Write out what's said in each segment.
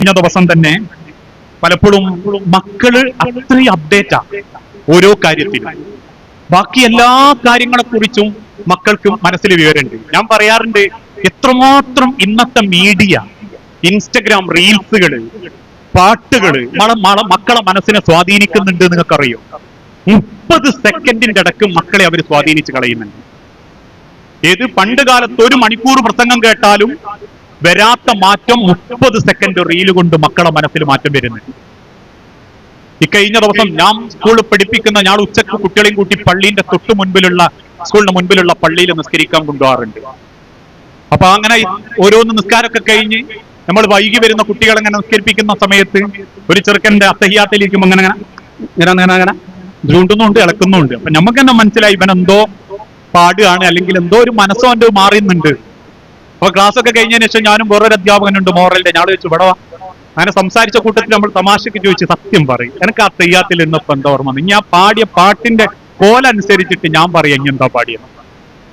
കഴിഞ്ഞ ദിവസം തന്നെ പലപ്പോഴും മക്കള് അത്രയും അപ്ഡേറ്റാ ഓരോ കാര്യത്തിലും. ബാക്കി എല്ലാ കാര്യങ്ങളെ കുറിച്ചും മക്കൾക്ക് മനസ്സിൽ വിവരമുണ്ട്. ഞാൻ പറയാറുണ്ട്, എത്രമാത്രം ഇന്നത്തെ മീഡിയ, ഇൻസ്റ്റഗ്രാം റീൽസുകള്, പാട്ടുകള് മക്കളെ മനസ്സിനെ സ്വാധീനിക്കുന്നുണ്ട്. നിങ്ങൾക്കറിയോ? 30 സെക്കൻഡിന്റെ ഇടക്ക് മക്കളെ അവർ സ്വാധീനിച്ച് കളയുന്നുണ്ട്. ഏത് പണ്ട് കാലത്ത് 1 മണിക്കൂർ പ്രസംഗം കേട്ടാലും വരാത്ത മാറ്റം 30 സെക്കൻഡ് റീല് കൊണ്ട് മക്കളെ മനസ്സിൽ മാറ്റം വരുന്നുണ്ട്. ഇക്കഴിഞ്ഞ ദിവസം ഞാൻ സ്കൂളിൽ പഠിപ്പിക്കുന്ന ഞാൻ ഉച്ചക്ക് കുട്ടികളെയും കൂട്ടി പള്ളീന്റെ തൊട്ട് മുൻപിലുള്ള സ്കൂളിന്റെ മുൻപിലുള്ള പള്ളിയിൽ നിസ്കരിക്കാൻ കൊണ്ടുപോകാറുണ്ട്. അപ്പൊ അങ്ങനെ ഓരോന്ന് നിസ്കാരമൊക്കെ കഴിഞ്ഞ് നമ്മൾ വൈകി വരുന്ന കുട്ടികളെ അങ്ങനെ നിസ്കരിപ്പിക്കുന്ന സമയത്ത് ഒരു ചെറുക്കന്റെ അത്തഹിയാത്തിലിരിക്കുമ്പോൾ അങ്ങനെ ചൂണ്ടുന്നുണ്ട്, ഇളക്കുന്നുണ്ട്. അപ്പൊ നമുക്ക് തന്നെ മനസ്സിലായി ഇവൻ എന്തോ പാടുകയാണ്, അല്ലെങ്കിൽ എന്തോ ഒരു മനസ്സോ എന്തോ മാറിയുന്നുണ്ട്. അപ്പൊ ക്ലാസ് ഒക്കെ കഴിഞ്ഞതിന് ശേഷം ഞാനും വേറൊരു അധ്യാപകനുണ്ട് മോറലിന്റെ, ഞാൻ ചോദിച്ചു ഇവിടെ അങ്ങനെ സംസാരിച്ച കൂട്ടത്തിൽ നമ്മൾ തമാശക്ക് ചോദിച്ചു, സത്യം പറയും എനിക്ക് ആ തെയ്യാത്തിൽ ഇന്നപ്പോ എന്താ ഓർമ്മ, ഞാൻ പാടിയ പാട്ടിന്റെ കോലനുസരിച്ചിട്ട് ഞാൻ പറയാം ഇനി എന്താ പാടിയത്.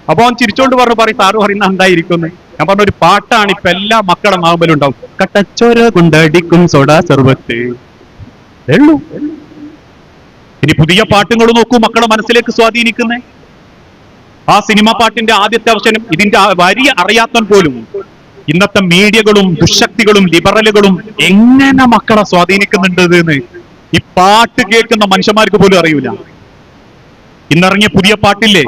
അപ്പൊ അവൻ ചിരിച്ചോണ്ട് പറയും സാറ് പറയുന്ന എന്തായിരിക്കും. ഞാൻ പറഞ്ഞ ഒരു പാട്ടാണ് ഇപ്പൊ എല്ലാ മക്കളെ നാമ്പലും ഉണ്ടാവും, കട്ടച്ചോര കൊണ്ടടിക്കും സോഡാ സർവത്ത്. ഇനി പുതിയ പാട്ടുകൾ നോക്കൂ, മക്കളെ മനസ്സിലേക്ക് സ്വാധീനിക്കുന്നേ. ആ സിനിമ പാട്ടിന്റെ ആദ്യത്തെ അവസരം ഇതിന്റെ വരി അറിയാത്തൻ പോലും ഇന്നത്തെ മീഡിയകളും ദുശക്തികളും ലിബറലുകളും എങ്ങനെ മക്കളെ സ്വാധീനിക്കുന്നുണ്ട് എന്ന് ഈ പാട്ട് കേൾക്കുന്ന മനുഷ്യന്മാർക്ക് പോലും അറിയൂല. ഇന്നിറങ്ങിയ പുതിയ പാട്ടില്ലേ,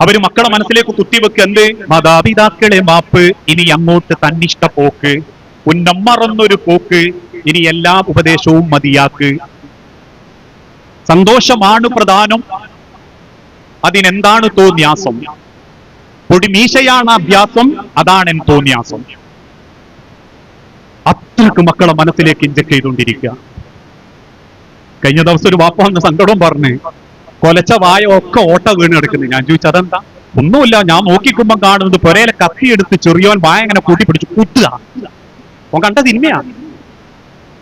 അവര് മക്കളെ മനസ്സിലേക്ക് കുത്തിവെക്ക് എന്ത്, മാതാപിതാക്കളെ മാപ്പ്, ഇനി അങ്ങോട്ട് തന്നിഷ്ട പോക്ക്, ഉന്നം മറന്നൊരു പോക്ക്, ഇനി എല്ലാ ഉപദേശവും മതിയാക്ക്, സന്തോഷമാണ് പ്രധാനം, അതിനെന്താണ് തോന്യാസം, പൊടിമീശയാണ് അഭ്യാസം, അതാണ് എൻ തോന്യാസം. അത്രക്ക് മക്കളെ മനസ്സിലേക്ക് ഇഞ്ചക്ട് ചെയ്തുകൊണ്ടിരിക്കുക. കഴിഞ്ഞ ദിവസം ഒരു വാപ്പ വന്ന് സങ്കടം പറഞ്ഞ് കൊലച്ച വായ ഒക്കെ ഓട്ട വീണ് കിടക്കുന്നു. ഞാൻ ചോദിച്ചു അതെന്താ? ഒന്നുമില്ല, ഞാൻ നോക്കിക്കുമ്പോ കാണുന്നത് പുരയിലെ കത്തിയെടുത്ത് ചെറിയോൻ വായ ഇങ്ങനെ കൂട്ടിപ്പിടിച്ചു കുട്ടുക. ഓൻ കണ്ട സിനിമയാ.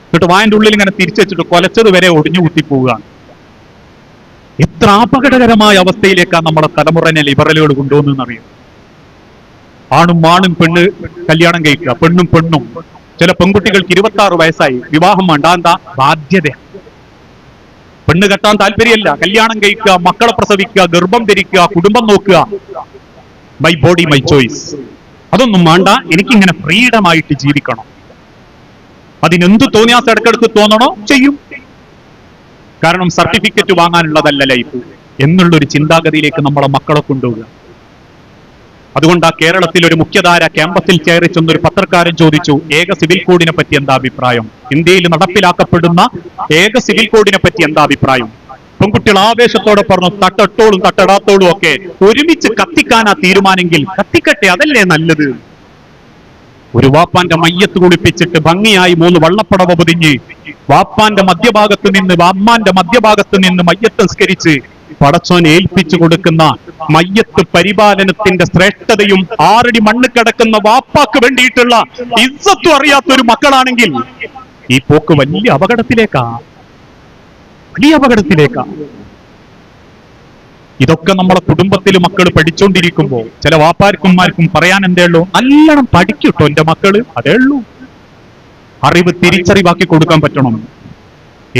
എന്നിട്ട് വായന്റെ ഉള്ളിൽ ഇങ്ങനെ തിരിച്ചു വെച്ചിട്ട് കൊലച്ചത് വരെ ഒടിഞ്ഞു കുത്തിപ്പോവുകയാണ്. എത്ര അപകടകരമായ അവസ്ഥയിലേക്കാണ് നമ്മുടെ തലമുറനെ ലിബറലുകൾ കൊണ്ടുവന്നറിയും. ആണും പെണ്ണ് കല്യാണം കഴിക്കുക, പെണ്ണും ചില പെൺകുട്ടികൾക്ക് 26 വയസ്സായി, വിവാഹം വേണ്ട, എന്താ ബാധ്യത. പെണ്ണ് കെട്ടാൻ താല്പര്യമല്ല, കല്യാണം കഴിക്കുക, മക്കളെ പ്രസവിക്കുക, ഗർഭം ധരിക്കുക, കുടുംബം നോക്കുക, മൈ ബോഡി മൈ ചോയ്സ്. അതൊന്നും വേണ്ട, എനിക്കിങ്ങനെ ഫ്രീഡമായിട്ട് ജീവിക്കണം. അതിനെന്ത് തോന്നിയാൽ ഇടയ്ക്കിടയ്ക്ക് തോന്നണോ ചെയ്യും. കാരണം സർട്ടിഫിക്കറ്റ് വാങ്ങാനുള്ളതല്ല ലൈഫ് എന്നുള്ളൊരു ചിന്താഗതിയിലേക്ക് നമ്മളെ മക്കളെ കൊണ്ടുപോവുക. അതുകൊണ്ട് ആ കേരളത്തിൽ ഒരു മുഖ്യധാര ക്യാമ്പസിൽ കയറി ചെന്നൊരു പത്രക്കാരൻ ചോദിച്ചു, ഏക സിവിൽ കോഡിനെ പറ്റി എന്താ അഭിപ്രായം, ഇന്ത്യയിൽ നടപ്പിലാക്കപ്പെടുന്ന ഏക സിവിൽ കോഡിനെ പറ്റി എന്താ അഭിപ്രായം. പെൺകുട്ടികൾ ആവേശത്തോടെ പറഞ്ഞു, തട്ടട്ടോളും തട്ടടാത്തോളും ഒക്കെ ഒരുമിച്ച് കത്തിക്കാനാ തീരുമാനെങ്കിൽ കത്തിക്കട്ടെ, അതല്ലേ നല്ലത്. ഒരു വാപ്പാന്റെ മയ്യത്ത് കുളിപ്പിച്ചിട്ട് ഭംഗിയായി 3 വള്ളപ്പടവ പൊതിഞ്ഞ് വാപ്പാന്റെ മധ്യഭാഗത്ത് നിന്ന് വാമ്മാന്റെ മധ്യഭാഗത്ത് നിന്ന് മയ്യത്ത് സംസ്കരിച്ച് പടച്ചോൻ ഏൽപ്പിച്ചു കൊടുക്കുന്ന മയ്യത്ത് പരിപാലനത്തിന്റെ ശ്രേഷ്ഠതയും 6 അടി മണ്ണ് കിടക്കുന്ന വാപ്പാക്ക് വേണ്ടിയിട്ടുള്ള ഇസ്സത്തും അറിയാത്തൊരു മക്കളാണെങ്കിൽ ഈ പോക്ക് വലിയ അപകടത്തിലേക്കാ. ഇതൊക്കെ നമ്മുടെ കുടുംബത്തിൽ മക്കൾ പഠിച്ചുകൊണ്ടിരിക്കുമ്പോ ചില വാപ്പാർക്കുമാർക്കും പറയാൻ എന്തേ ഉള്ളൂ, നല്ലോണം പഠിക്കട്ടോ എന്റെ മക്കള്, അതേ ഉള്ളൂ. അറിവ് തിരിച്ചറിവാക്കി കൊടുക്കാൻ പറ്റണം.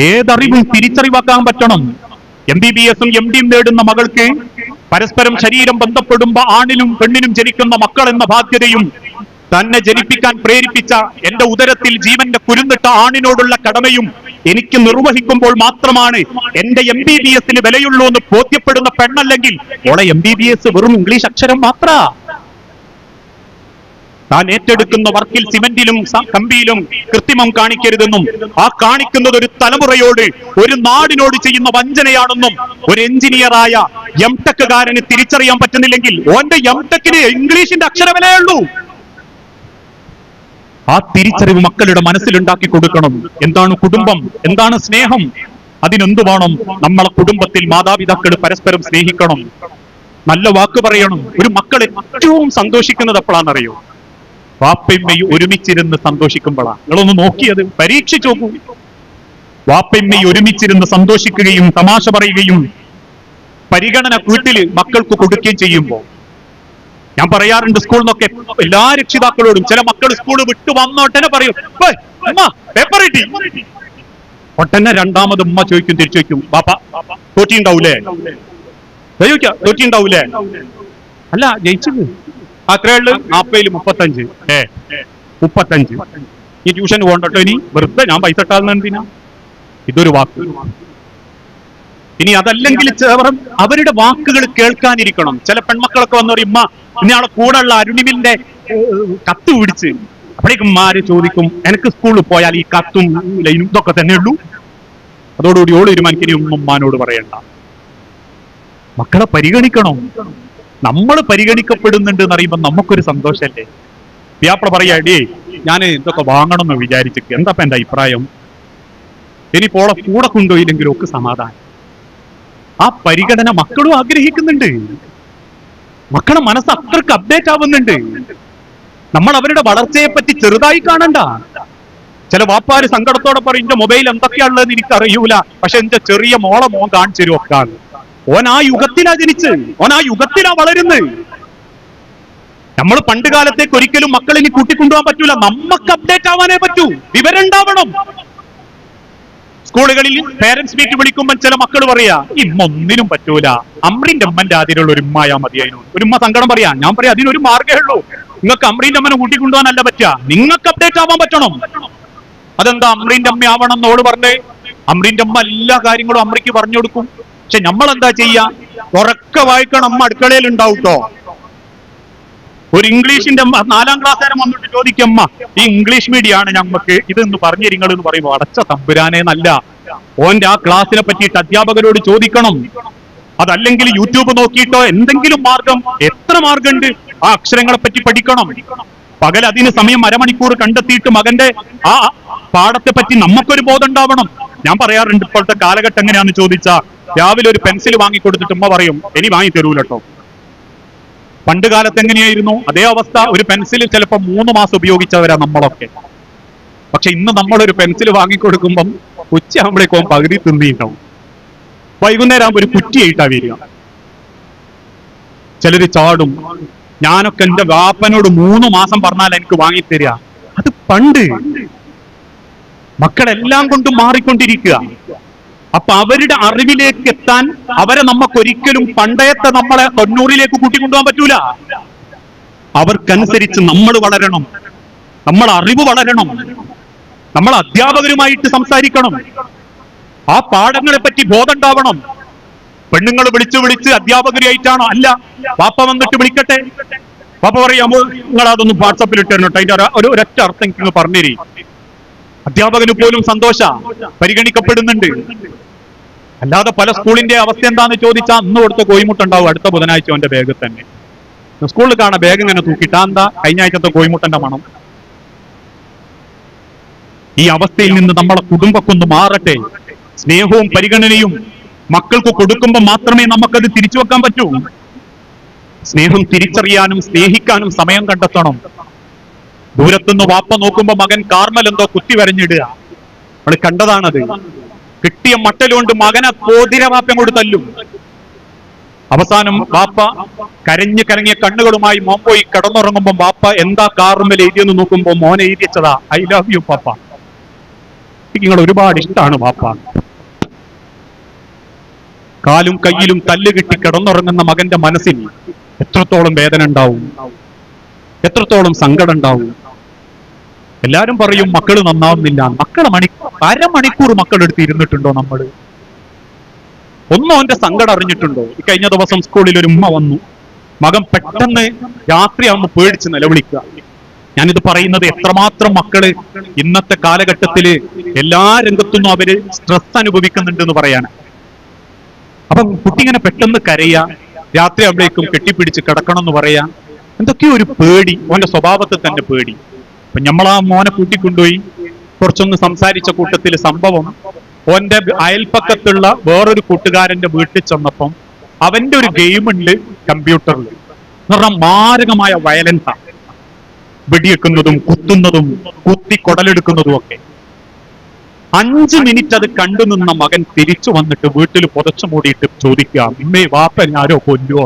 ഏതറിവും തിരിച്ചറിവാക്കാൻ പറ്റണം. MBBS-ഉം MD-യും നേടുന്ന മകൾക്ക് പരസ്പരം ശരീരം ബന്ധപ്പെടുമ്പോ ആണിനും പെണ്ണിനും ജനിക്കുന്ന മക്കൾ എന്ന ബാധ്യതയും തന്നെ ജനിപ്പിക്കാൻ പ്രേരിപ്പിച്ച എന്റെ ഉദരത്തിൽ ജീവന്റെ കുരുന്നിട്ട ആണിനോടുള്ള കടമയും എനിക്ക് നിർവഹിക്കുമ്പോൾ മാത്രമാണ് എന്റെ MBBS-ന് വിലയുള്ളൂ എന്ന് ബോധ്യപ്പെടുന്ന പെണ്ണല്ലെങ്കിൽ ഓളെ MBBS വെറും ഇംഗ്ലീഷ് അക്ഷരം മാത്ര. താൻ ഏറ്റെടുക്കുന്ന വർക്കിൽ സിമന്റിലും കമ്പിയിലും കൃത്രിമം കാണിക്കരുതെന്നും ആ കാണിക്കുന്നത് ഒരു തലമുറയോട്, ഒരു നാടിനോട് ചെയ്യുന്ന വഞ്ചനയാണെന്നും ഒരു എഞ്ചിനീയറായ M.Tech-കാരന് തിരിച്ചറിയാൻ പറ്റുന്നില്ലെങ്കിൽ ഓന്റെ M.Tech-ന് ഇംഗ്ലീഷിന്റെ അക്ഷരവിലയേ ഉള്ളൂ. ആ തിരിച്ചറിവ് മക്കളുടെ മനസ്സിലുണ്ടാക്കി കൊടുക്കണം. എന്താണ് കുടുംബം, എന്താണ് സ്നേഹം, അതിനെന്ത് വേണം? നമ്മളെ കുടുംബത്തിൽ മാതാപിതാക്കൾ പരസ്പരം സ്നേഹിക്കണം, നല്ല വാക്ക് പറയണം. ഒരു മക്കൾ ഏറ്റവും സന്തോഷിക്കുന്നത് എപ്പോഴാണെന്നറിയോ? വാപ്പയമ്മയും ഒരുമിച്ചിരുന്ന് സന്തോഷിക്കുമ്പോഴാണ്. നിങ്ങളൊന്ന് നോക്കിയത് പരീക്ഷിച്ചു നോക്കൂ. വാപ്പയമ്മയും ഒരുമിച്ചിരുന്ന് സന്തോഷിക്കുകയും തമാശ പറയുകയും പരിഗണന വീട്ടിൽ മക്കൾക്ക് കൊടുക്കുകയും ചെയ്യുമ്പോൾ ഞാൻ പറയാറുണ്ട് സ്കൂളിൽ നിന്നൊക്കെ എല്ലാ രക്ഷിതാക്കളോടും, ചില മക്കൾ സ്കൂൾ വിട്ടു വന്നോട്ടനെ പറയും, പേപ്പർ കിട്ടി. ഒട്ടന്നെ രണ്ടാമത് ഉമ്മ ചോദിക്കും, തിരിച്ചു ചോദിക്കും, ബാപ്പ തോറ്റിണ്ടാവൂലേ? ചോദിക്കാം, തോറ്റിണ്ടാവൂലേ? അല്ല, ജയിച്ചത് അത്രയുള്ളു. 40 35. 35. ഈ ട്യൂഷന് പോകണ്ടോ ഇനി? വെറുതെ ഞാൻ പൈസ ഇട്ടാകുന്ന എന്തിനാ? ഇതൊരു വാക്ക്. ഇനി അതല്ലെങ്കിൽ അവരുടെ വാക്കുകൾ കേൾക്കാനിരിക്കണം. ചില പെൺമക്കളൊക്കെ വന്നു പറയും, ഉമ്മ ഇന്നയാളെ കൂടെ ഉള്ള അരുണിമിന്റെ കത്ത് പിടിച്ച്. അപ്പോഴേക്കും മാര് ചോദിക്കും, എനിക്ക് സ്കൂളിൽ പോയാൽ ഈ കത്തും ലൈനും ഇതൊക്കെ തന്നെ ഉള്ളൂ? അതോടുകൂടി ഓള് തീരുമാനിക്കും ഉമ്മാനോട് പറയണ്ട. മക്കളെ പരിഗണിക്കണം. നമ്മൾ പരിഗണിക്കപ്പെടുന്നുണ്ട് എന്നറിയുമ്പോൾ നമുക്കൊരു സന്തോഷല്ലേ? വ്യാപ്ര പറയാ, ഡേ ഞാൻ ഇതൊക്കെ വാങ്ങണം എന്ന് വിചാരിച്ചിട്ട്, എന്താ എന്റെ അഭിപ്രായം? ഇനിയിപ്പോളെ കൂടെ കൊണ്ടുപോയില്ലെങ്കിലും ഒക്കെ സമാധാനം. ആ പരിഗണന മക്കളും ആഗ്രഹിക്കുന്നുണ്ട്. മക്കളുടെ മനസ്സ് അത്രക്ക് അപ്ഡേറ്റ് ആവുന്നുണ്ട്. നമ്മൾ അവരുടെ വളർച്ചയെ പറ്റി ചെറുതായി കാണണ്ട. ചില വാപ്പാര് സങ്കടത്തോടെ പറയും, എന്റെ മൊബൈൽ എന്തൊക്കെയാണുള്ളതെന്ന് എനിക്ക് അറിയൂല, പക്ഷെ എന്റെ ചെറിയ മോളെ മോൻ കാണിച്ചു തരും ഒക്കെ. ഓൻ ആ യുഗത്തിലാ ജനിച്ച്, ഓൻ ആ യുഗത്തിലാ വളരുന്നത്. നമ്മൾ പണ്ട് കാലത്തേക്ക് ഒരിക്കലും മക്കളിനി കൂട്ടിക്കൊണ്ടുപോകാൻ പറ്റൂല. നമുക്ക് അപ്ഡേറ്റ് ആവാനേ പറ്റൂ, വിവരം ഉണ്ടാവണം. സ്കൂളുകളിൽ പേരന്റ്സ് മീറ്റ് വിളിക്കുമ്പോൾ ചില മക്കൾ പറയാ, ഇമ്മ ഒന്നിനും പറ്റൂല, അമ്രിന്റെ അമ്മന്റെ ആദ്യമുള്ള ഒരു ഉമ്മയാ മതി. ഒരു ഉമ്മ സങ്കടം പറയാ. ഞാൻ പറയാം, അതിനൊരു മാർഗ്ഗമേ ഉള്ളൂ. നിങ്ങൾക്ക് അമ്രീന്റെ അമ്മനെ കൂട്ടിക്കൊണ്ടുപോകാനല്ല പറ്റുക, നിങ്ങൾക്ക് അപ്ഡേറ്റ് ആവാൻ പറ്റണം. അതെന്താ അമ്രീന്റെ അമ്മ ആവണം എന്നോട് പറഞ്ഞേ? അമ്രീന്റെ അമ്മ എല്ലാ കാര്യങ്ങളും അമ്രിക്ക് പറഞ്ഞു കൊടുക്കും. പക്ഷെ നമ്മൾ എന്താ ചെയ്യാ? ഉറക്കെ വായിക്കണം, അമ്മ അടുക്കളയിൽ ഉണ്ടാവൂട്ടോ. ഒരു ഇംഗ്ലീഷിന്റെ 4ാം ക്ലാസ്സുകാരൻ വന്നിട്ട് ചോദിക്കും, അമ്മ ഈ ഇംഗ്ലീഷ് മീഡിയം ആണ് ഞമ്മക്ക് ഇതെന്ന് പറഞ്ഞു നിങ്ങൾ എന്ന് പറയുമ്പോൾ, അടച്ച തമ്പുരാനെ നല്ല. ഓന്റെ ആ ക്ലാസ്സിനെ പറ്റിയിട്ട് അധ്യാപകരോട് ചോദിക്കണം. അതല്ലെങ്കിൽ യൂട്യൂബ് നോക്കിയിട്ടോ എന്തെങ്കിലും മാർഗം, എത്ര മാർഗമുണ്ട്, ആ അക്ഷരങ്ങളെ പറ്റി പഠിക്കണം. പകൽ അതിന് സമയം അരമണിക്കൂർ കണ്ടെത്തിയിട്ട് മകന്റെ ആ പാഠത്തെ പറ്റി നമുക്കൊരു ബോധം ഉണ്ടാവണം. ഞാൻ പറയാറുണ്ട്, ഇപ്പോഴത്തെ കാലഘട്ടം എങ്ങനെയാന്ന് ചോദിച്ചാ, രാവിലെ ഒരു പെൻസിൽ വാങ്ങിക്കൊടുത്തിട്ട് ഉമ്മ പറയും, ഇനി വാങ്ങി തരൂലട്ടോ. പണ്ട് കാലത്ത് എങ്ങനെയായിരുന്നു? അതേ അവസ്ഥ. ഒരു പെൻസിൽ ചിലപ്പോൾ 3 മാസം ഉപയോഗിച്ചവരാ നമ്മളൊക്കെ. പക്ഷെ ഇന്ന് നമ്മളൊരു പെൻസിൽ വാങ്ങിക്കൊടുക്കുമ്പം ഉച്ചയാകുമ്പോഴേക്കും പകുതി തിന്നിട്ടുണ്ടാവും. വൈകുന്നേരം ആകുമ്പോൾ ഒരു കുറ്റിയായിട്ടാ വരിക. ചിലര് ചാടും. ഞാനൊക്കെ എന്റെ വാപ്പനോട് 3 മാസം പറഞ്ഞാൽ എനിക്ക് വാങ്ങിത്തരിക. അത് പണ്ട്. മക്കളെല്ലാം കൊണ്ടും മാറിക്കൊണ്ടിരിക്കുക. അപ്പൊ അവരുടെ അറിവിലേക്ക് എത്താൻ അവരെ നമുക്കൊരിക്കലും പണ്ടത്തെ നമ്മളെ 90ലേക്ക് കൂട്ടിക്കൊണ്ടുപോകാൻ പറ്റൂല. അവർക്കനുസരിച്ച് നമ്മൾ വളരണം, നമ്മൾ അറിവ് വളരണം, നമ്മൾ അധ്യാപകരുമായിട്ട് സംസാരിക്കണം, ആ പാഠങ്ങളെ പറ്റി ബോധം ഉണ്ടാവണം. പെണ്ണുങ്ങൾ വിളിച്ച് അധ്യാപകരായിട്ടാണോ? അല്ല, വാപ്പ വന്നിട്ട് വിളിക്കട്ടെ. വാപ്പ പറയാമോ, നിങ്ങൾ അതൊന്നും വാട്സപ്പിൽ ഇട്ടിരുന്നോട്ടെ, അതിന്റെ ഒരൊറ്റ അർത്ഥം നിങ്ങൾ പറഞ്ഞേരി. അധ്യാപകന് പോലും സന്തോഷ, പരിഗണിക്കപ്പെടുന്നുണ്ട്. അല്ലാതെ പല സ്കൂളിന്റെ അവസ്ഥ എന്താന്ന് ചോദിച്ചാൽ, അന്ന് കൊടുത്ത കോയിമുട്ടുണ്ടാവും അടുത്ത ബുധനാഴ്ച അവന്റെ ബാഗിൽ തന്നെ. സ്കൂളിൽ കാണാൻ ബാഗ് ഇങ്ങനെ തൂക്കിട്ടാ, എന്താ കഴിഞ്ഞ ആഴ്ചത്തെ കോയിമുട്ടന്റെ മണം. ഈ അവസ്ഥയിൽ നിന്ന് നമ്മളെ കുടുംബക്കൊന്ന് മാറട്ടെ. സ്നേഹവും പരിഗണനയും മക്കൾക്ക് കൊടുക്കുമ്പോൾ മാത്രമേ നമുക്കത് തിരിച്ചു വെക്കാൻ പറ്റൂ. സ്നേഹം തിരിച്ചറിയാനും സ്നേഹിക്കാനും സമയം കണ്ടെത്തണം. ദൂരത്തുനിന്ന് വാപ്പ നോക്കുമ്പോ മകൻ കാർമൽ എന്തോ കുത്തി വരഞ്ഞിടുക, നമ്മൾ കണ്ടതാണത്. കിട്ടിയ മട്ടലുകൊണ്ട് മകനെ പോതിര വാപ്പ കൊണ്ട് തല്ലും. അവസാനം വാപ്പ കരഞ്ഞിയ കണ്ണുകളുമായി മോൻ പോയി കിടന്നുറങ്ങുമ്പോൾ വാപ്പ എന്താ കാർമൽ എഴുതിയെന്ന് നോക്കുമ്പോ മോനെ എഴുതിച്ചതാ, ഐ ലവ് യു പാപ്പ, നിങ്ങൾ ഒരുപാട് ഇഷ്ടമാണ് വാപ്പ. കാലും കയ്യിലും തല്ല് കിട്ടി കിടന്നുറങ്ങുന്ന മകന്റെ മനസ്സിൽ എത്രത്തോളം വേദന ഉണ്ടാവും, എത്രത്തോളം സങ്കടം ഉണ്ടാവും. എല്ലാരും പറയും മക്കള് നന്നാവുന്നില്ല. അരമണിക്കൂർ മക്കളെടുത്ത് ഇരുന്നിട്ടുണ്ടോ നമ്മള്? ഒന്നും അവന്റെ സങ്കടം അറിഞ്ഞിട്ടുണ്ടോ? ഈ കഴിഞ്ഞ ദിവസം സ്കൂളിൽ ഒരു ഉമ്മ വന്നു. മകൻ പെട്ടെന്ന് രാത്രിയാവുമ്പോൾ പേടിച്ച് നിലവിളിക്കുക. ഞാനിത് പറയുന്നത് എത്രമാത്രം മക്കള് ഇന്നത്തെ കാലഘട്ടത്തില് എല്ലാ രംഗത്തുനിന്നും അവര് സ്ട്രെസ് അനുഭവിക്കുന്നുണ്ട് എന്ന് പറയാണ്. അപ്പം കുട്ടി ഇങ്ങനെ പെട്ടെന്ന് കരയാ, രാത്രി ആവുമ്പോഴേക്കും കെട്ടിപ്പിടിച്ച് കിടക്കണം എന്ന് പറയാ. എന്തൊക്കെയോ ഒരു പേടി, ഓന്റെ സ്വഭാവത്തിൽ തന്നെ പേടി. അപ്പൊ നമ്മളാ മോനെ കൂട്ടിക്കൊണ്ടുപോയി കുറച്ചൊന്ന് സംസാരിച്ച കൂട്ടത്തിൽ സംഭവം, ഓന്റെ അയൽപ്പക്കത്തുള്ള വേറൊരു കൂട്ടുകാരന്റെ വീട്ടിൽ ചെന്നപ്പം അവന്റെ ഒരു ഗെയിമുണ്ട് കമ്പ്യൂട്ടറിൽ, എന്ന് പറഞ്ഞാൽ മാരകമായ വയലൻസാ. വെടിവെക്കുന്നതും കുത്തുന്നതും കുത്തി കൊടലെടുക്കുന്നതും ഒക്കെ. 5 മിനിറ്റ് അത് കണ്ടു നിന്ന മകൻ തിരിച്ചു വന്നിട്ട് വീട്ടിൽ പുതച്ചു മൂടിയിട്ട് ചോദിക്കുക, ഇമ്മേ വാപ്പ ആരോ കൊല്ലുവോ?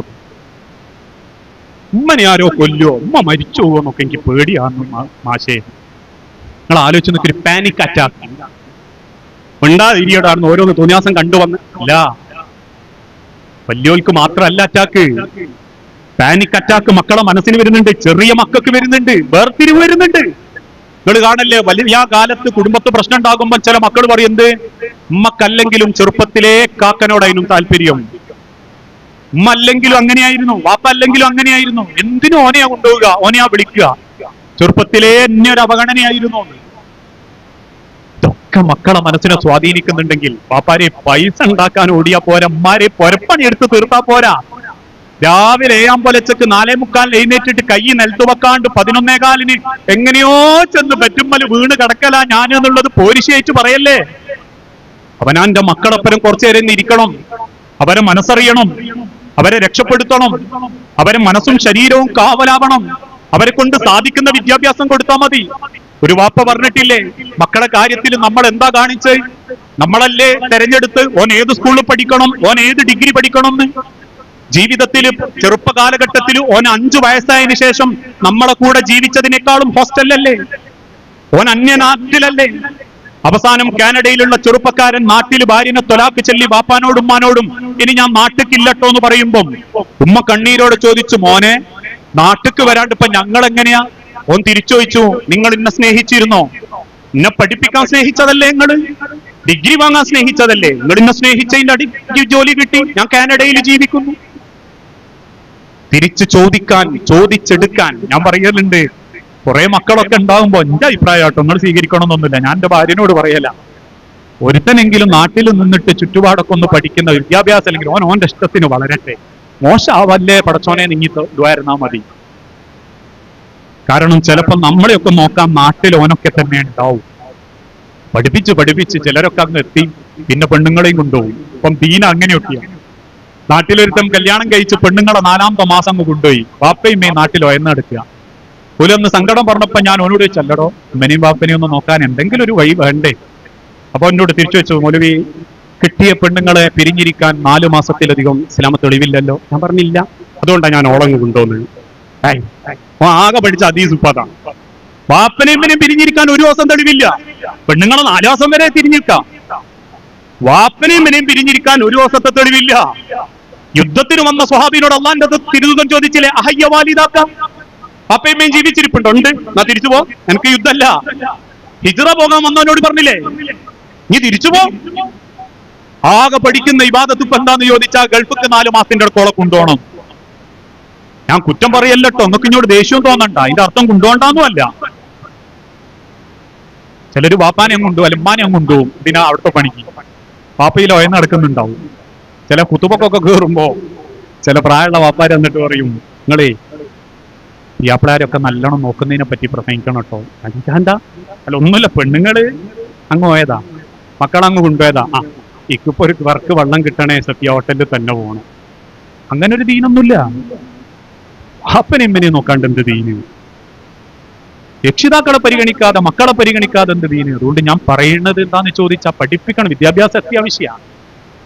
ഉമ്മനെ ആരോ കൊല്ലോ, ഉമ്മ മരിച്ചു പോകുമെന്നൊക്കെ എനിക്ക് പേടിയാണെന്ന് മാഷേ. നിങ്ങൾ ആലോചിച്ച് നോക്കി, ഒരു പാനിക് അറ്റാക്ക് ഉണ്ടാതിരിയോടാണെന്ന് ഓരോന്ന് തോന്നിയാസം കണ്ടുവന്ന്. അല്ല, വലിയോൾക്ക് മാത്രമല്ല അറ്റാക്ക്. പാനിക് അറ്റാക്ക് മക്കളെ മനസ്സിന് വരുന്നുണ്ട്, ചെറിയ മക്കൾക്ക് വരുന്നുണ്ട്, വേർതിരിവ് വരുന്നുണ്ട്. നിങ്ങൾ കാണല്ലേ, വലിയ കാലത്ത് കുടുംബത്ത് പ്രശ്നം ഉണ്ടാകുമ്പോൾ ചില മക്കൾ പറയുന്നത് ഉമ്മക്കല്ലെങ്കിലും ചെറുപ്പത്തിലേ കാക്കനോടായിരുന്നു താല്പര്യം, ഉമ്മ അല്ലെങ്കിലും അങ്ങനെയായിരുന്നു, വാപ്പ അല്ലെങ്കിലും അങ്ങനെയായിരുന്നു, എന്തിനും ഓനെയാ കൊണ്ടുപോവുക, ഓനെയാ വിളിക്കുക, ചെറുപ്പത്തിലേ എന്നെ ഒരു അവഗണനയായിരുന്നു. ഇതൊക്കെ മക്കളെ മനസ്സിനെ സ്വാധീനിക്കുന്നുണ്ടെങ്കിൽ വാപ്പാരെ പൈസ ഉണ്ടാക്കാൻ ഓടിയാ പോരാ, ഉമ്മാരെ പൊരപ്പണി എടുത്ത് തീർത്താ പോരാ. രാവിലെ 7:45 4:45 എഴുന്നേറ്റിട്ട് കൈ നിലത്ത് വെക്കാണ്ട് 11:15 എങ്ങനെയോ ചെന്ന് പറ്റുമ്പല് വീണ് കിടക്കലാ ഞാൻ എന്നുള്ളത് പോരിശയായിട്ട് പറയല്ലേ. അവനാന്റെ മക്കളൊപ്പരം കുറച്ചു നേരം ഇരിക്കണം, അവരെ മനസ്സറിയണം, അവരെ രക്ഷപ്പെടുത്തണം, അവരെ മനസ്സും ശരീരവും കാവലാവണം. അവരെ കൊണ്ട് സാധിക്കുന്ന വിദ്യാഭ്യാസം കൊടുത്താൽ മതി. ഒരു വാപ്പ പറഞ്ഞിട്ടില്ലേ, മക്കളെ കാര്യത്തിൽ നമ്മൾ എന്താ കാണിച്ച്, നമ്മളല്ലേ തെരഞ്ഞെടുത്ത് ഓൻ ഏത് സ്കൂളിൽ പഠിക്കണം, ഓൻ ഏത് ഡിഗ്രി പഠിക്കണം എന്ന്. ജീവിതത്തിൽ ചെറുപ്പ കാലഘട്ടത്തിൽ ഓൻ 5 വയസ്സായതിനു ശേഷം നമ്മളെ കൂടെ ജീവിച്ചതിനേക്കാളും ഹോസ്റ്റലല്ലേ, ഓൻ അന്യനാട്ടിലല്ലേ. അവസാനം കാനഡയിലുള്ള ചെറുപ്പക്കാരൻ നാട്ടിൽ ഭാര്യനെ തൊലാക്ക് ചൊല്ലി ബാപ്പാനോടും ഉമ്മാനോടും ഇനി ഞാൻ നാട്ടിക്കില്ലട്ടോ എന്ന് പറയുമ്പം ഉമ്മ കണ്ണീരോട് ചോദിച്ചു, മോനെ നാട്ടിക്ക് വരാണ്ട് ഇപ്പൊ ഞങ്ങൾ എങ്ങനെയാ? ഓൻ തിരിച്ചു ചോദിച്ചു, നിങ്ങൾ എന്നെ സ്നേഹിച്ചിരുന്നോ? എന്നെ പഠിപ്പിക്കാൻ സ്നേഹിച്ചതല്ലേ, നിങ്ങൾ ഡിഗ്രി വാങ്ങാൻ സ്നേഹിച്ചതല്ലേ, നിങ്ങൾ എന്നെ സ്നേഹിച്ചതിന്റെ ജോലി കിട്ടി, ഞാൻ കാനഡയിൽ ജീവിക്കുന്നു. തിരിച്ചു ചോദിക്കാൻ, ചോദിച്ചെടുക്കാൻ. ഞാൻ പറയലുണ്ട്, കുറെ മക്കളൊക്കെ ഉണ്ടാകുമ്പോ എന്റെ അഭിപ്രായമാട്ടോ നിങ്ങൾ സ്വീകരിക്കണമെന്നൊന്നുമില്ല, ഞാൻ എന്റെ ഭാര്യനോട് പറയല, ഒരുത്തനെങ്കിലും നാട്ടിൽ നിന്നിട്ട് ചുറ്റുപാടൊക്കെ ഒന്ന് പഠിക്കുന്ന വിദ്യാഭ്യാസം അല്ലെങ്കിൽ ഓന്റെ ഇഷ്ടത്തിന് വളരട്ടെ, മോശമാവല്ലേ പടച്ചോനെ നീങ്ങി ദ്വാരുന്നാ മതി. കാരണം ചിലപ്പോ നമ്മളെയൊക്കെ നോക്കാൻ നാട്ടിൽ ഓനൊക്കെ തന്നെ ഉണ്ടാവും. പഠിപ്പിച്ച് ചിലരൊക്കെ അങ്ങ് എത്തി, പിന്നെ പെണ്ണുങ്ങളെയും കൊണ്ടുപോകും. ഇപ്പം ദീന അങ്ങനെയൊക്കെയാണ്. നാട്ടിലൊരുത്തം കല്യാണം കഴിച്ച് പെണ്ണുങ്ങളെ 4ാമത്തെ മാസം അങ്ങ് കൊണ്ടുപോയി, വാപ്പയും നാട്ടിൽ ഒയന്നെടുക്കുക. ഓലൊന്ന് സങ്കടം പറഞ്ഞപ്പോ ഞാൻ ഓനോട് ചോദിച്ചല്ലടോ, ഉമ്മനെയും വാപ്പനെയും ഒന്ന് നോക്കാൻ എന്തെങ്കിലും ഒരു വഴി വേണ്ടേ? അപ്പൊ എന്നോട് തിരിച്ചു വെച്ചു, മൗലവി കിട്ടിയ പെണ്ണുങ്ങളെ പിരിഞ്ഞിരിക്കാൻ 4 മാസത്തിലധികം ഇസ്ലാമ തെളിവില്ലല്ലോ. ഞാൻ പറഞ്ഞില്ല, അതുകൊണ്ടാണ് ഞാൻ ഓളങ്ങ് കൊണ്ടുവന്നത്. ആകെ പഠിച്ച ഹദീസ് ഇപ്പതാണ്, വാപ്പനെയും പിരിഞ്ഞിരിക്കാൻ 1 ദിവസം തെളിവില്ല, പെണ്ണുങ്ങളെ 4 ദിവസം വരെ തിരിഞ്ഞിരിക്കാം. വാപ്പനെയും പിരിഞ്ഞിരിക്കാൻ 1 ദിവസത്തെ തെളിവില്ല. യുദ്ധത്തിന് വന്ന സ്വഹാബിനോട് അള്ളാന്റെ തിരുദൂതൻ ചോദിച്ചില്ലേ, അഹയ്യ വാലിദാക്ക, വാപ്പയമ്മയും ജീവിച്ചിരിപ്പുണ്ടോ? ഉണ്ട്, എന്നാ തിരിച്ചു പോ, എനിക്ക് യുദ്ധമല്ല. ഹിജ്റ പോകാൻ വന്നവനോട് പറഞ്ഞില്ലേ, നീ തിരിച്ചു പോ. ആകെ പഠിക്കുന്ന ഇബാദത്ത് ഇപ്പൊ എന്താന്ന് ചോദിച്ചാൽ ഗൾഫിക്ക് 4 മാസത്തിന്റെ അടുത്തോളം കൊണ്ടുപോകണം. ഞാൻ കുറ്റം പറയല്ലോ, നിങ്ങൾക്ക് ഇങ്ങോട്ട് ദേഷ്യവും തോന്നണ്ട, അതിന്റെ അർത്ഥം കൊണ്ടുപോകണ്ടെന്നും അല്ല. ചിലര് വാപ്പാനെ അങ്ങ് കൊണ്ടുപോകും, അല്ലമ്മാനെ അങ്ങ് കൊണ്ടുപോകും, ഇതിനാ അവിടുത്തെ പണിക്ക്. വാപ്പയിൽ ഒയന്ന് നടക്കുന്നുണ്ടാവും. ചില കുത്തുബക്കൊക്കെ കയറുമ്പോ ചില പ്രായമുള്ള വാപ്പാര് എന്നിട്ട് പറയും, നിങ്ങളേ ഈ ആപ്പിളാരൊക്കെ നല്ലോണം നോക്കുന്നതിനെ പറ്റി പ്രസംഗിക്കണം കേട്ടോ. എന്താ അല്ല, ഒന്നുമില്ല, പെണ്ണുങ്ങള് അങ്ങ് പോയതാ, മക്കളങ്ങ് കൊണ്ടുപോയതാ. ഇക്കിപ്പോ ഒരു വർക്ക് വെള്ളം കിട്ടണേ സത്യ ഹോട്ടലിൽ തന്നെ പോകണം. അങ്ങനെ ഒരു ദീനൊന്നുമില്ല. അപ്പനെമ്മനെയും നോക്കാണ്ട് എന്ത് ദീന്? രക്ഷിതാക്കളെ പരിഗണിക്കാതെ, മക്കളെ പരിഗണിക്കാതെ എന്ത് ദീന്? അതുകൊണ്ട് ഞാൻ പറയുന്നത് എന്താന്ന് ചോദിച്ചാൽ, പഠിപ്പിക്കണം, വിദ്യാഭ്യാസം അത്യാവശ്യമാണ്.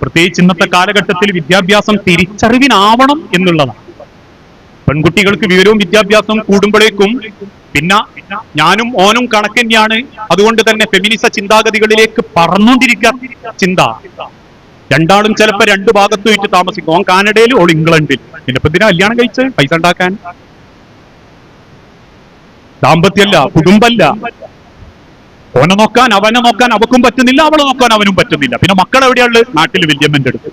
പ്രത്യേകിച്ച് ഇന്നത്തെ കാലഘട്ടത്തിൽ വിദ്യാഭ്യാസം തിരിച്ചറിവിനാവണം എന്നുള്ളതാണ്. പെൺകുട്ടികൾക്ക് വിവരവും വിദ്യാഭ്യാസവും കൂടുമ്പോഴേക്കും പിന്നെ ഞാനും ഓനും കണക്കന്നെയാണ്. അതുകൊണ്ട് തന്നെ ഫെമിനിസ ചിന്താഗതികളിലേക്ക് പറന്നുകൊണ്ടിരിക്കുക ചിന്ത. രണ്ടാളും ചിലപ്പോ 2 ഭാഗത്ത് വെച്ച് താമസിക്കും. ഓൻ കാനഡയിൽ, ഓൾ ഇംഗ്ലണ്ടിൽ. പിന്നെ ഇപ്പൊ ഇതിനെ കല്യാണം കഴിച്ച് പൈസ ഉണ്ടാക്കാൻ. ദാമ്പത്യല്ല, കുടുംബല്ല. ഓനെ നോക്കാൻ, അവനെ നോക്കാൻ അവക്കും പറ്റുന്നില്ല, അവളെ നോക്കാൻ അവനും പറ്റുന്നില്ല. പിന്നെ മക്കൾ എവിടെയുള്ളത്? നാട്ടിൽ വല്യമ്മന്റെ അടുത്ത്.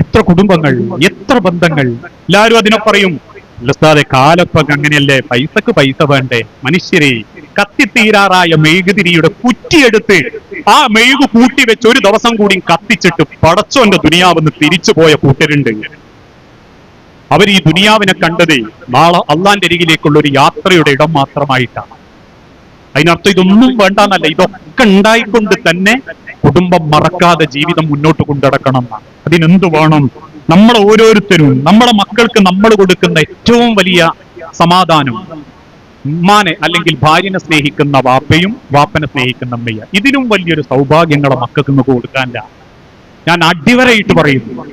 എത്ര കുടുംബങ്ങൾ, എത്ര ബന്ധങ്ങൾ. എല്ലാവരും അതിനെ പറയും, ഉസ്താദെ കാലപ്പൊക്കെ അങ്ങനെയല്ലേ, പൈസക്ക് പൈസ വേണ്ടേ? മനുഷ്യരെ കത്തിത്തീരാറായ മെഴുകുതിരിയുടെ കുറ്റിയെടുത്ത് ആ മെഴുകു കൂട്ടി വെച്ച് 1 ദിവസം കൂടി കത്തിച്ചിട്ട് പടച്ചോന്റെ ദുനിയാവെന്ന് തിരിച്ചു പോയ കൂട്ടരുണ്ട്. അവർ ഈ ദുനിയാവിനെ കണ്ടതേ നാളെ അള്ളാന്റെ അരികിലേക്കുള്ള ഒരു യാത്രയുടെ ഇടം മാത്രമായിട്ടാണ്. അതിനർത്ഥം ഇതൊന്നും വേണ്ടെന്നല്ല, ഇതൊക്കെ ഉണ്ടായിക്കൊണ്ട് തന്നെ കുടുംബം മറക്കാതെ ജീവിതം മുന്നോട്ട് കൊണ്ടുനടക്കണം എന്നാണ്. അതിനെന്ത് വേണം? നമ്മൾ ഓരോരുത്തരും നമ്മളെ മക്കൾക്ക് നമ്മൾ കൊടുക്കുന്ന ഏറ്റവും വലിയ സമാധാനം, ഉമ്മാനെ അല്ലെങ്കിൽ ഭാര്യനെ സ്നേഹിക്കുന്ന വാപ്പയും വാപ്പനെ സ്നേഹിക്കുന്ന അമ്മയ്യ. ഇതിനും വലിയൊരു സൗഭാഗ്യങ്ങളെ മക്കൾക്ക് നിങ്ങൾക്ക് കൊടുക്കാനില്ല. ഞാൻ അടിവരയിട്ട് പറയുന്നു,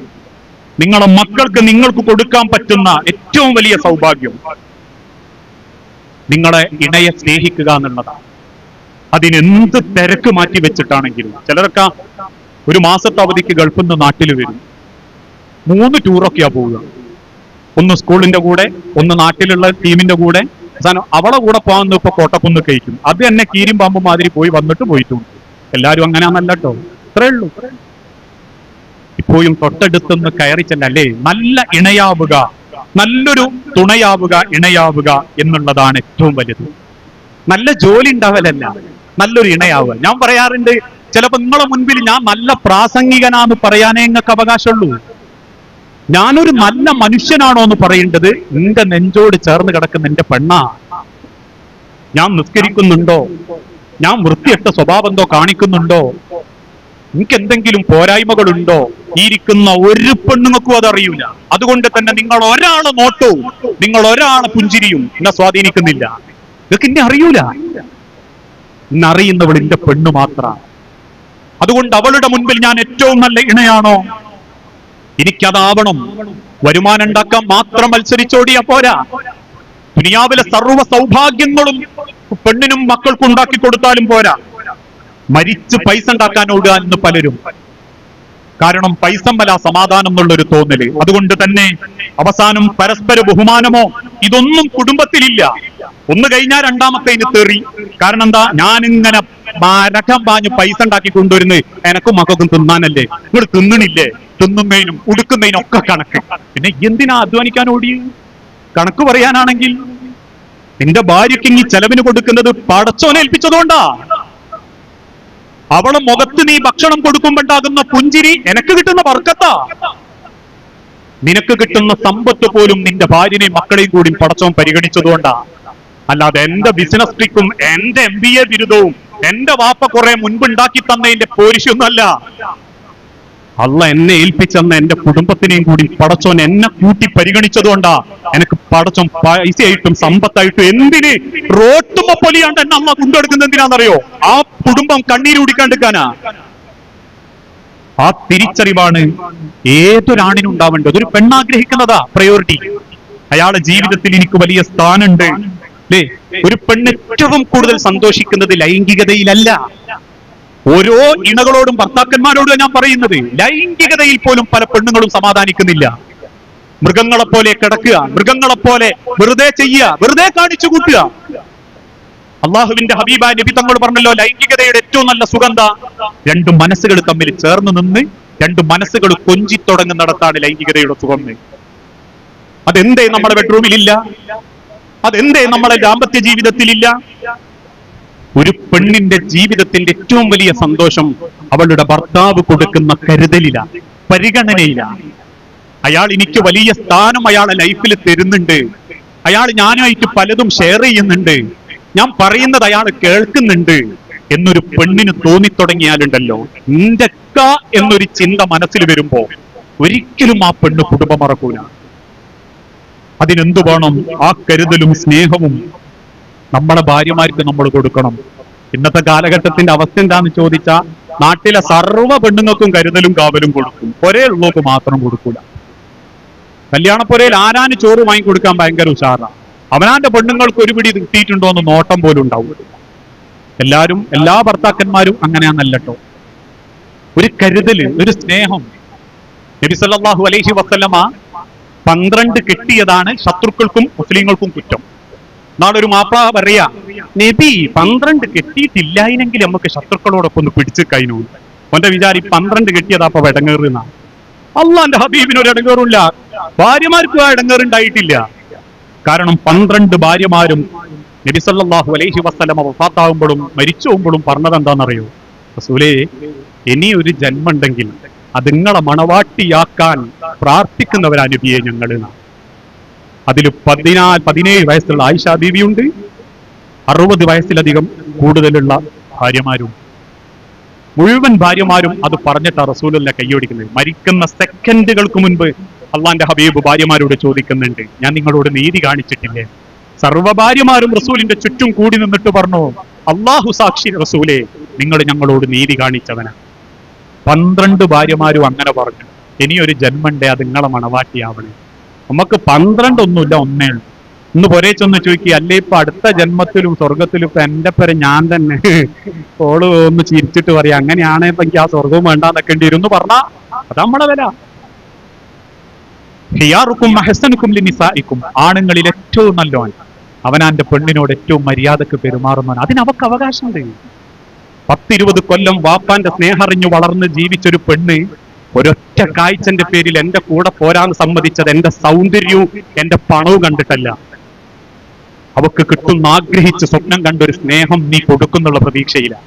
നിങ്ങളെ മക്കൾക്ക് നിങ്ങൾക്ക് കൊടുക്കാൻ പറ്റുന്ന ഏറ്റവും വലിയ സൗഭാഗ്യം നിങ്ങളെ ഇണയെ സ്നേഹിക്കുക എന്നുള്ളതാണ്. അതിനെന്ത് തിരക്ക് മാറ്റി വെച്ചിട്ടാണെങ്കിലും, ചിലരൊക്കെ ഒരു മാസത്തെ അവധിക്ക് ഗൾഫിൽ നിന്ന് നാട്ടിൽ വരും, 3 ടൂറൊക്കെയാ പോവുക. ഒന്ന് സ്കൂളിന്റെ കൂടെ, ഒന്ന് നാട്ടിലുള്ള ടീമിന്റെ കൂടെ, അവളെ കൂടെ പോകാൻ ഇപ്പൊ കോട്ടക്കുന്ന് കഴിക്കും. അത് തന്നെ കീരിയും പാമ്പും മാതിരി പോയി വന്നിട്ട് പോയിട്ടുണ്ട്. എല്ലാരും അങ്ങനെയാണല്ല കേട്ടോ, ഇത്രേ ഉള്ളൂ. ഇപ്പോഴും തൊട്ടടുത്തുനിന്ന് കയറി ചെല്ലല്ലേ, നല്ല ഇണയാവുക, നല്ലൊരു തുണയാവുക, ഇണയാവുക എന്നുള്ളതാണ് ഏറ്റവും വലുത്. നല്ല ജോലി ഉണ്ടാവലല്ല, നല്ലൊരു ഇണയാവുക. ഞാൻ പറയാറുണ്ട്, ചിലപ്പോ നിങ്ങളെ മുൻപിൽ ഞാൻ നല്ല പ്രാസംഗികനാന്ന് പറയാനേ നിങ്ങൾക്ക് അവകാശമുള്ളൂ. ഞാനൊരു നല്ല മനുഷ്യനാണോ എന്ന് പറയേണ്ടത് നിന്റെ നെഞ്ചോട് ചേർന്ന് കിടക്കുന്ന എന്റെ പെണ്ണാ. ഞാൻ നിസ്കരിക്കുന്നുണ്ടോ, ഞാൻ വൃത്തിയട്ട സ്വഭാവം എന്തോ കാണിക്കുന്നുണ്ടോ, എനിക്ക് എന്തെങ്കിലും പോരായ്മകളുണ്ടോ, ഇരിക്കുന്ന ഒരു പെണ്ണുങ്ങൾക്കും അതറിയൂല. അതുകൊണ്ട് തന്നെ നിങ്ങൾ ഒരാളെ നോട്ടവും നിങ്ങൾ ഒരാളെ പുഞ്ചിരിയും എന്നെ സ്വാധീനിക്കുന്നില്ല. ഇതൊക്കെ എന്നെ അറിയൂല. ഇന്നറിയുന്നവൾ എന്റെ പെണ്ണു മാത്രമാണ്. അതുകൊണ്ട് അവളുടെ മുൻപിൽ ഞാൻ ഏറ്റവും നല്ല ഇണയാണോ, എനിക്കതാവണം. വരുമാനം ഉണ്ടാക്കാൻ മാത്രം മത്സരിച്ചോടിയാ പോരാ. ദുനിയാവിലെ സർവ്വ സൗഭാഗ്യങ്ങളും പെണ്ണിനും മക്കൾക്കും ഉണ്ടാക്കി കൊടുത്താലും പോരാ. മരിച്ച് പൈസ ഉണ്ടാക്കാൻ ഓടുക എന്ന് പലരും. കാരണം പൈസമ്പല സമാധാനം എന്നുള്ളൊരു തോന്നല്. അതുകൊണ്ട് തന്നെ അവസാനം പരസ്പര ബഹുമാനമോ ഇതൊന്നും കുടുംബത്തിലില്ല. ഒന്ന് കഴിഞ്ഞാൽ രണ്ടാമത്തേന് തെറി. കാരണം എന്താ, ഞാനിങ്ങനെ മരക്കം പാഞ്ഞ് പൈസ ഉണ്ടാക്കി കൊണ്ടുവരുന്നത് എനക്കും മക്കൾക്കും തിന്നാനല്ലേ, നിങ്ങൾ തിന്നണില്ലേ, തിന്നുന്നതിനും ഉടുക്കുന്നതിനും ഒക്കെ കണക്ക്. പിന്നെ എന്തിനാ അധ്വാനിക്കാൻ ഓടി? കണക്ക് പറയാനാണെങ്കിൽ നിന്റെ ഭാര്യയ്ക്ക് ഇനി ചെലവിന് കൊടുക്കുന്നത് പടച്ചോനെ ഏൽപ്പിച്ചതുകൊണ്ടാ. അവളെ മുഖത്ത് നീ ഭക്ഷണം കൊടുക്കുമ്പോണ്ടാകുന്ന പുഞ്ചിരി എനക്ക് കിട്ടുന്ന ബർക്കത്താ. നിനക്ക് കിട്ടുന്ന സമ്പത്ത് പോലും നിന്റെ ഭാര്യനെയും മക്കളെയും കൂടി പടച്ചോൻ പരിഗണിച്ചതുകൊണ്ടാ. അല്ലാതെ എന്റെ ബിസിനസ് ട്രിക്കും എന്റെ MBA ബിരുദവും എന്റെ വാപ്പ കുറെ മുൻപുണ്ടാക്കി തന്നതിന്റെ പോരിശൊന്നുമല്ല. അള്ള എന്നെ ഏൽപ്പിച്ചെന്ന എന്റെ കുടുംബത്തിനെയും കൂടി പടച്ചോൻ എന്നെ കൂട്ടി പരിഗണിച്ചതുകൊണ്ടാ എനിക്ക് പടച്ചോൻ പൈസയായിട്ടും സമ്പത്തായിട്ടും എന്തിന് റോട്ടുമ്പോ പൊലിയാണ്ട് എന്നെ അമ്മ കൊണ്ടെടുക്കുന്ന എന്തിനാണെന്നറിയോ? ആ കുടുംബം കണ്ണീര് കുടിക്കാണ്ടിരിക്കാനാ. ആ തിരിച്ചറിവാണ് ഏതൊരാണിനും ഉണ്ടാവേണ്ടത്. ഒരു പെണ്ണാഗ്രഹിക്കുന്നതാ പ്രയോറിറ്റി. അയാളുടെ ജീവിതത്തിൽ എനിക്ക് വലിയ സ്ഥാനമുണ്ട് അല്ലേ? ഒരു പെണ്ണ് ഏറ്റവും കൂടുതൽ സന്തോഷിക്കുന്നത് ലൈംഗികതയിലല്ല. ഓരോ ഇണകളോടും ഭർത്താക്കന്മാരോടും ഞാൻ പറയുന്നത്, ലൈംഗികതയിൽ പോലും പല പെണ്ണുങ്ങളും സമാധാനിക്കുന്നില്ല. മൃഗങ്ങളെപ്പോലെ കിടക്കുക, മൃഗങ്ങളെപ്പോലെ വെറുതെ ചെയ്യുക, വെറുതെ കാണിച്ചു കൂട്ടുക. അള്ളാഹുവിന്റെ ഹബീബായ നബി തങ്ങൾ പറഞ്ഞല്ലോ, ലൈംഗികതയുടെ ഏറ്റവും നല്ല സുഗന്ധ രണ്ട് മനസ്സുകൾ തമ്മിൽ ചേർന്ന് നിന്ന് രണ്ട് മനസ്സുകൾ കൊഞ്ചി തുടങ്ങുന്നിടത്താണ് ലൈംഗികതയുടെ സുഗന്ധം. അതെന്തേ നമ്മുടെ ബെഡ്റൂമിലില്ല? അതെന്തേ നമ്മളെ ദാമ്പത്യ ജീവിതത്തിലില്ല? ഒരു പെണ്ണിന്റെ ജീവിതത്തിന്റെ ഏറ്റവും വലിയ സന്തോഷം അവളുടെ ഭർത്താവ് കൊടുക്കുന്ന കരുതലിലാണ്, പരിഗണനയിലാണ്. അയാൾ എനിക്ക് വലിയ സ്ഥാനം അയാളെ ലൈഫിൽ തരുന്നുണ്ട്, അയാൾ ഞാനുമായിട്ട് പലതും ഷെയർ ചെയ്യുന്നുണ്ട്, ഞാൻ പറയുന്നത് അയാൾ കേൾക്കുന്നുണ്ട് എന്നൊരു പെണ്ണിന് തോന്നിത്തുടങ്ങിയാലുണ്ടല്ലോ, ഇന്റക്ക എന്നൊരു ചിന്ത മനസ്സിൽ വരുമ്പോ ഒരിക്കലും ആ പെണ്ണ് കുടുംബം മറക്കൂല. അതിനെന്തു വേണം? ആ കരുതലും സ്നേഹവും നമ്മളെ ഭാര്യമാർക്ക് നമ്മൾ കൊടുക്കണം. ഇന്നത്തെ കാലഘട്ടത്തിന്റെ അവസ്ഥ എന്താന്ന് ചോദിച്ചാൽ, നാട്ടിലെ സർവ്വ പെണ്ണുങ്ങൾക്കും കരുതലും കാവലും കൊടുക്കും, ഒരേ ഉള്ളവർക്ക് മാത്രം കൊടുക്കൂല. കല്യാണപ്പുരയിൽ ആരാന് ചോറ് വാങ്ങിക്കൊടുക്കാൻ ഭയങ്കര ഉഷാറാണ്. അവനാന്റെ പെണ്ണുങ്ങൾക്ക് ഒരു പിടി കിട്ടിയിട്ടുണ്ടോ എന്ന് നോട്ടം പോലും ഉണ്ടാവും. എല്ലാരും എല്ലാ ഭർത്താക്കന്മാരും അങ്ങനെയാന്നല്ലോ. ഒരു കരുതല്, ഒരു സ്നേഹം. നബി സല്ലല്ലാഹു അലൈഹി വസല്ലമ 12 കെട്ടിയതാണ് ശത്രുക്കൾക്കും മുസ്ലിങ്ങൾക്കും കുറ്റം. നാളെ ഒരു മാപ്ല പറയാ, നബി 12 കെട്ടിയിട്ടില്ലായിനെങ്കിൽ നമുക്ക് ശത്രുക്കളോടൊപ്പം ഒന്ന് പിടിച്ചു കഴിഞ്ഞു. അവന്റെ വിചാരി 12 കെട്ടിയതാ അപ്പൊ ഇടങ്ങേറുന്ന. അള്ളാന്റെ ഹബീബിന് ഒരു ഇടങ്ങേറില്ല, ഭാര്യമാർക്കും ആ ഇടങ്ങേറുണ്ടായിട്ടില്ല. കാരണം 12 ഭാര്യമാരും നബി സല്ലല്ലാഹു അലൈഹി വസല്ലമ വഫാത്താവുമ്പോഴും മരിച്ചു പോകുമ്പോഴും പറഞ്ഞത് എന്താണെന്നറിയോ? റസൂലേ, ഇനി ഒരു ജന്മമുണ്ടെങ്കിൽ അത് നിങ്ങളെ മണവാട്ടിയാക്കാൻ പ്രാർത്ഥിക്കുന്നവരാ നബിയെ ഞങ്ങള്. അതിൽ 17 വയസ്സുള്ള ആയിഷ ബീവിയുണ്ട്, 60 വയസ്സിലധികം കൂടുതലുള്ള ഭാര്യമാരും. മുഴുവൻ ഭാര്യമാരും അത് പറഞ്ഞിട്ടാ റസൂലുള്ള കൈയോടിക്കുന്നത്. മരിക്കുന്ന സെക്കൻഡുകൾക്ക് മുൻപ് അള്ളാന്റെ ഹബീബ് ഭാര്യമാരോട് ചോദിക്കുന്നുണ്ട്, ഞാൻ നിങ്ങളോട് നീതി കാണിച്ചിട്ടില്ലേ? സർവ്വ ഭാര്യമാരും റസൂലിന്റെ ചുറ്റും കൂടി നിന്നിട്ട് പറഞ്ഞു, അള്ളാഹു സാക്ഷി റസൂലേ, നിങ്ങൾ ഞങ്ങളോട് നീതി കാണിച്ചവനാ. 12 ഭാര്യമാരും അങ്ങനെ പറഞ്ഞു, ഇനിയൊരു ജന്മണ്ടേ അത് നിങ്ങളെ മണവാട്ടിയാവണേ. നമുക്ക് 12 ഒന്നുമില്ല, ഒന്നേ ഉള്ളൂ. ഇന്ന് പൊരേ ചെന്ന് ചോദിക്കുക, അല്ലേ ഇപ്പൊ അടുത്ത ജന്മത്തിലും സ്വർഗത്തിലും ഇപ്പൊ എന്റെ പേരെ ഞാൻ തന്നെ. ഓള് ഒന്ന് ചിരിച്ചിട്ട് പറയാം, അങ്ങനെയാണെ ഇപ്പൊ എനിക്ക് ആ സ്വർഗവും വേണ്ടാന്നൊക്കേണ്ടി വരും എന്ന് പറഞ്ഞാ അത് നമ്മളെ വില. ഹിയാറുക്കും അഹ്സനുക്കും ലിനിസാഇക്കും, ആണുങ്ങളിൽ ഏറ്റവും നല്ലവൻ അവനാന്റെ പെണ്ണിനോട് ഏറ്റവും മര്യാദക്ക് പെരുമാറുന്നവൻ. അതിനവക്ക് അവകാശമുണ്ട്. 10-20 കൊല്ലം വാപ്പാന്റെ സ്നേഹറിഞ്ഞു വളർന്ന് ജീവിച്ചൊരു പെണ്ണ് ഒരൊറ്റ കാഴ്ചന്റെ പേരിൽ എന്റെ കൂടെ പോരാന്ന് സമ്മതിച്ചത് എന്റെ സൗന്ദര്യവും എന്റെ പണവും കണ്ടിട്ടല്ല. അവക്ക് കിട്ടുന്ന ആഗ്രഹിച്ച് സ്വപ്നം കണ്ടൊരു സ്നേഹം നീ കൊടുക്കുന്നുള്ള പ്രതീക്ഷയിലാണ്.